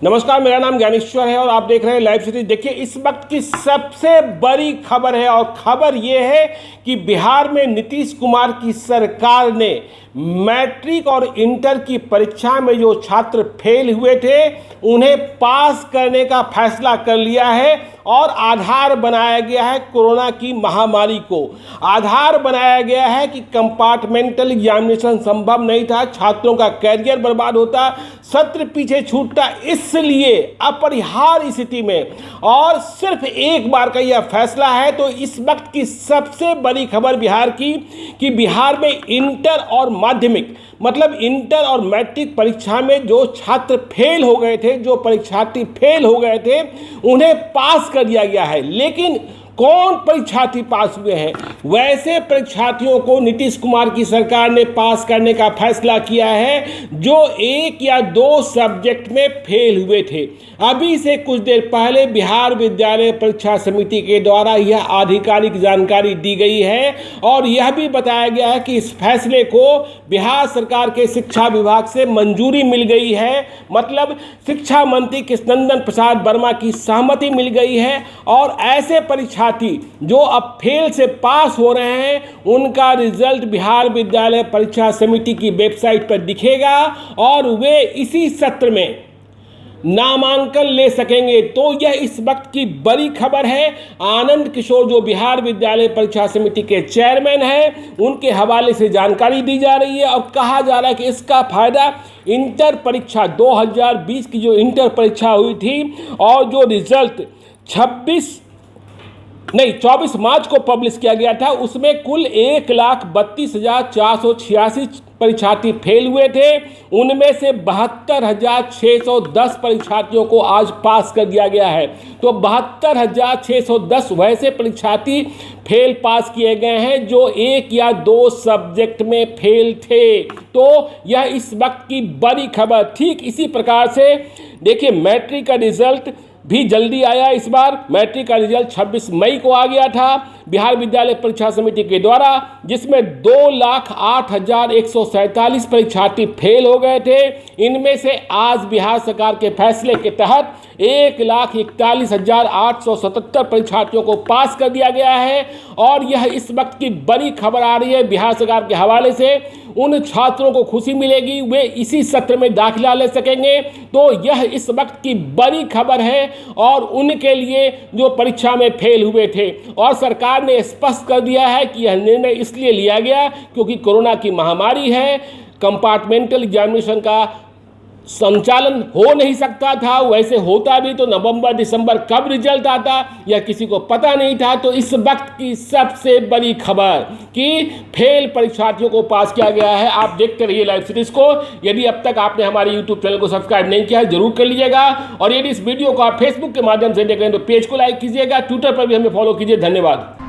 नमस्कार, मेरा नाम ज्ञानेश्वर है और आप देख रहे हैं लाइव सीरीज। देखिए, इस वक्त की सबसे बड़ी खबर है और खबर यह है कि बिहार में नीतीश कुमार की सरकार ने मैट्रिक और इंटर की परीक्षा में जो छात्र फेल हुए थे उन्हें पास करने का फैसला कर लिया है और आधार बनाया गया है कोरोना की महामारी को। आधार बनाया गया है कि कंपार्टमेंटल एग्जामिनेशन संभव नहीं था, छात्रों का कैरियर बर्बाद होता, सत्र पीछे छूटता, इसलिए अपरिहार्य स्थिति में और सिर्फ एक बार का यह फैसला है। तो इस वक्त की सबसे बड़ी खबर बिहार की कि बिहार में इंटर और माध्यमिक मतलब इंटर और मैट्रिक परीक्षा में जो छात्र फेल हो गए थे, जो परीक्षार्थी फेल हो गए थे, उन्हें पास कर दिया गया है। लेकिन कौन परीक्षार्थी पास हुए हैं? वैसे परीक्षार्थियों को नीतीश कुमार की सरकार ने पास करने का फैसला किया है जो 1 या 2 सब्जेक्ट में फेल हुए थे। अभी से कुछ देर पहले बिहार विद्यालय परीक्षा समिति के द्वारा यह आधिकारिक जानकारी दी गई है और यह भी बताया गया है कि इस फैसले को बिहार सरकार के शिक्षा विभाग से मंजूरी मिल गई है, मतलब शिक्षा मंत्री कृष्णनंदन प्रसाद वर्मा की सहमति मिल गई है। और ऐसे परीक्षार्थी जो अब फेल से पास हो रहे हैं उनका रिजल्ट बिहार विद्यालय परीक्षा समिति की वेबसाइट पर दिखेगा और वे इसी सत्र में नामांकन ले सकेंगे। तो यह इस वक्त की बड़ी खबर है। आनंद किशोर जो बिहार विद्यालय परीक्षा समिति के चेयरमैन हैं, उनके हवाले से जानकारी दी जा रही है और कहा जा रहा है कि इसका फायदा इंटर परीक्षा 2020 की जो इंटर परीक्षा हुई थी और जो रिजल्ट 24 मार्च को पब्लिश किया गया था, उसमें कुल 1,32,486 परीक्षार्थी फेल हुए थे। उनमें से 72,610 परीक्षार्थियों को आज पास कर दिया गया है। तो 72,610 वैसे परीक्षार्थी फेल पास किए गए हैं जो 1 या 2 सब्जेक्ट में फेल थे। तो यह इस वक्त की बड़ी खबर। ठीक इसी प्रकार से देखिए, मैट्रिक का रिजल्ट भी जल्दी आया। इस बार मैट्रिक का रिजल्ट 26 मई को आ गया था बिहार विद्यालय परीक्षा समिति के द्वारा, जिसमें 2,08,147 परीक्षार्थी फेल हो गए थे। इनमें से आज बिहार सरकार के फैसले के तहत 1,41,877 परीक्षार्थियों को पास कर दिया गया है। और यह इस वक्त की बड़ी खबर आ रही है बिहार सरकार के हवाले से। उन छात्रों को खुशी मिलेगी, वे इसी सत्र में दाखिला ले सकेंगे। तो यह इस वक्त की बड़ी खबर है और उनके लिए जो परीक्षा में फेल हुए थे। और सरकार ने स्पष्ट कर दिया है कि यह निर्णय इसलिए लिया गया क्योंकि कोरोना की महामारी है, कंपार्टमेंटल एग्जामिनेशन का संचालन हो नहीं सकता था। वैसे होता भी तो नवंबर दिसंबर कब रिजल्ट आता यह किसी को पता नहीं था। तो इस वक्त की सबसे बड़ी खबर कि फेल परीक्षार्थियों को पास किया गया है। आप देखते रहिए लाइव सीरीज को। यदि अब तक आपने हमारे यूट्यूब चैनल को सब्सक्राइब नहीं किया है जरूर कर लीजिएगा। और यदि इस वीडियो को आप फेसबुक के माध्यम से देख रहे हैं तो पेज को लाइक कीजिएगा, ट्विटर पर भी हमें फॉलो कीजिए। धन्यवाद।